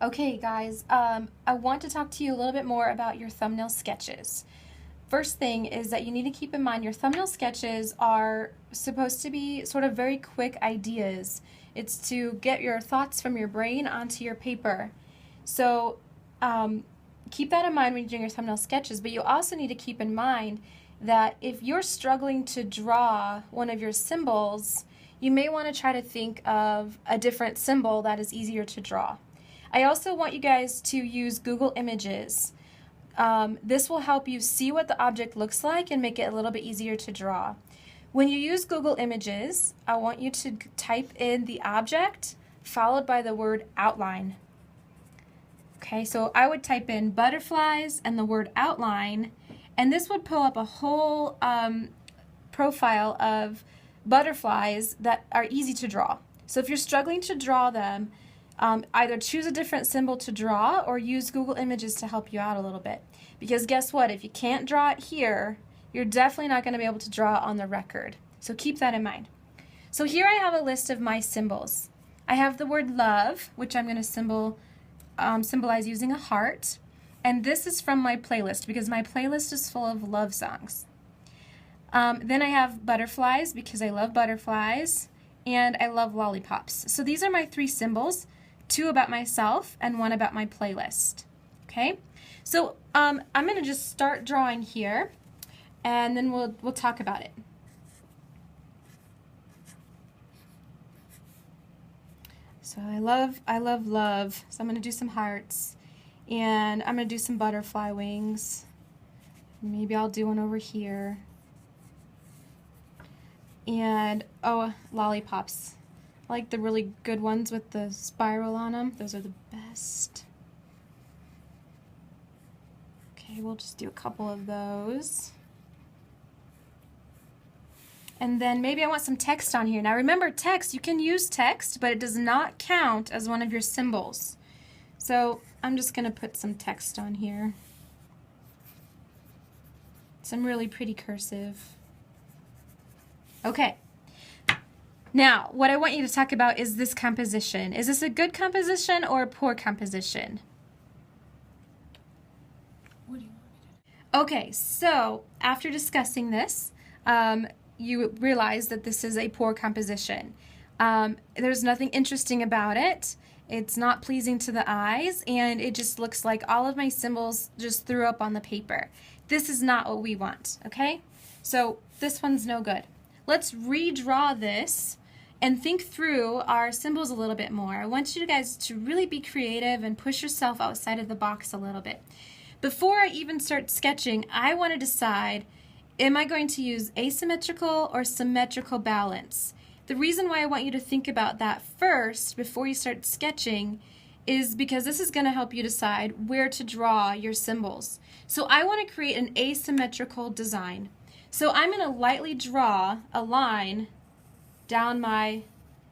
Okay, guys, I want to talk to you a little bit more about your thumbnail sketches. First thing is that you need to keep in mind your thumbnail sketches are supposed to be sort of very quick ideas. It's to get your thoughts from your brain onto your paper. So keep that in mind when you're doing your thumbnail sketches, but you also need to keep in mind that if you're struggling to draw one of your symbols, you may want to try to think of a different symbol that is easier to draw. I also want you guys to use Google Images. This will help you see what the object looks like and make it a little bit easier to draw. When you use Google Images, I want you to type in the object followed by the word outline. Okay, so I would type in butterflies and the word outline, and this would pull up a whole profile of butterflies that are easy to draw. So if you're struggling to draw them, either choose a different symbol to draw or use Google Images to help you out a little bit. Because guess what? If you can't draw it here, you're definitely not going to be able to draw it on the record. So keep that in mind. So here I have a list of my symbols. I have the word love, which I'm going to symbolize using a heart. And this is from my playlist because my playlist is full of love songs. Then I have butterflies because I love butterflies, and I love lollipops. So these are my three symbols. Two about myself and one about my playlist. Okay, so I'm going to just start drawing here, and then we'll talk about it. So I love love. So I'm going to do some hearts, and I'm going to do some butterfly wings. Maybe I'll do one over here. And oh, lollipops. I like the really good ones with the spiral on them. Those are the best. Okay, we'll just do a couple of those. And then maybe I want some text on here. Now remember, text, you can use text, but it does not count as one of your symbols. So I'm just going to put some text on here. Some really pretty cursive. Okay. Now, what I want you to talk about is this composition. Is this a good composition or a poor composition? What do you want me to do? Okay, so after discussing this, you realize that this is a poor composition. There's nothing interesting about it. It's not pleasing to the eyes, and it just looks like all of my symbols just threw up on the paper. This is not what we want, okay? So this one's no good. Let's redraw this and think through our symbols a little bit more. I want you guys to really be creative and push yourself outside of the box a little bit. Before I even start sketching, I want to decide, am I going to use asymmetrical or symmetrical balance? The reason why I want you to think about that first before you start sketching is because this is going to help you decide where to draw your symbols. So I want to create an asymmetrical design. So I'm going to lightly draw a line down my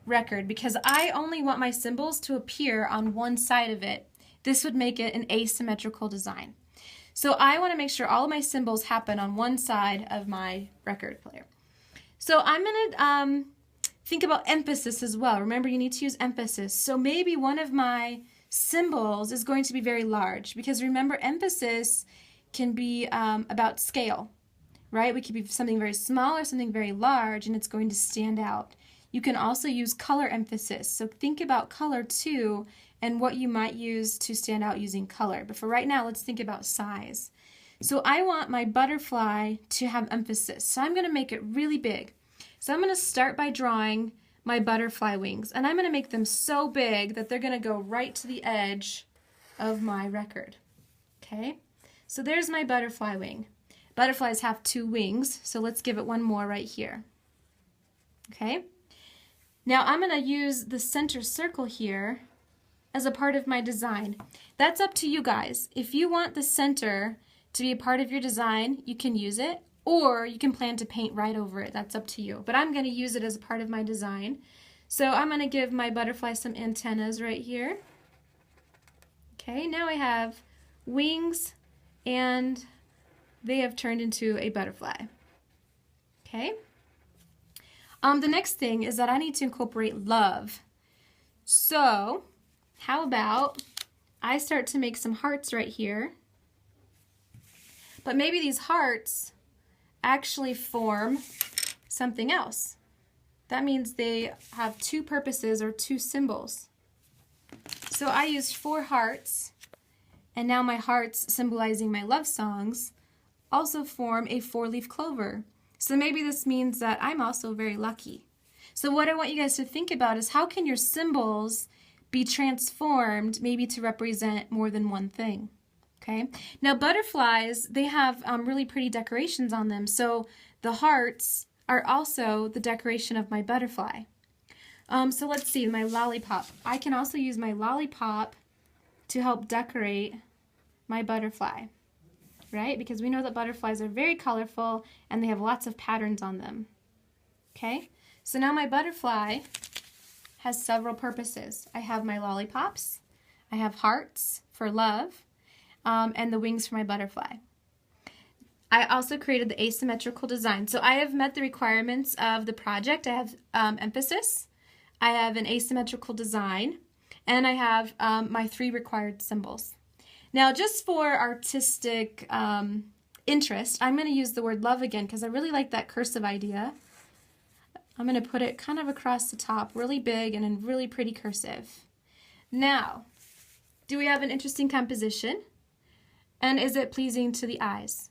record because I only want my symbols to appear on one side of it. This would make it an asymmetrical design. So I want to make sure all of my symbols happen on one side of my record player. So I'm going to think about emphasis as well. Remember, you need to use emphasis. So maybe one of my symbols is going to be very large because remember, emphasis can be about scale. Right? We could be something very small or something very large, and it's going to stand out. You can also use color emphasis. So think about color too, and what you might use to stand out using color. But for right now, let's think about size. So I want my butterfly to have emphasis. So I'm going to make it really big. So I'm going to start by drawing my butterfly wings, and I'm going to make them so big that they're going to go right to the edge of my record. Okay? So there's my butterfly wing. Butterflies have two wings, so let's give it one more right here. Okay? Now I'm going to use the center circle here as a part of my design. That's up to you guys. If you want the center to be a part of your design, you can use it, or you can plan to paint right over it. That's up to you. But I'm going to use it as a part of my design. So I'm going to give my butterfly some antennas right here. Okay, now I have wings and they have turned into a butterfly. Okay? The next thing is that I need to incorporate love. So, how about I start to make some hearts right here. But maybe these hearts actually form something else. That means they have two purposes or two symbols. So I used 4 hearts, and now my hearts symbolizing my love songs also form a 4-leaf clover. So maybe this means that I'm also very lucky. So what I want you guys to think about is how can your symbols be transformed maybe to represent more than one thing? Okay. Now butterflies, they have really pretty decorations on them. So the hearts are also the decoration of my butterfly. So let's see, my lollipop. I can also use my lollipop to help decorate my butterfly, right? Because we know that butterflies are very colorful and they have lots of patterns on them. Okay, so now my butterfly has several purposes. I have my lollipops, I have hearts for love, and the wings for my butterfly. I also created the asymmetrical design. So I have met the requirements of the project. I have emphasis, I have an asymmetrical design, and I have my 3 required symbols. Now just for artistic interest, I'm going to use the word love again because I really like that cursive idea. I'm going to put it kind of across the top, really big and in really pretty cursive. Now, do we have an interesting composition? And is it pleasing to the eyes?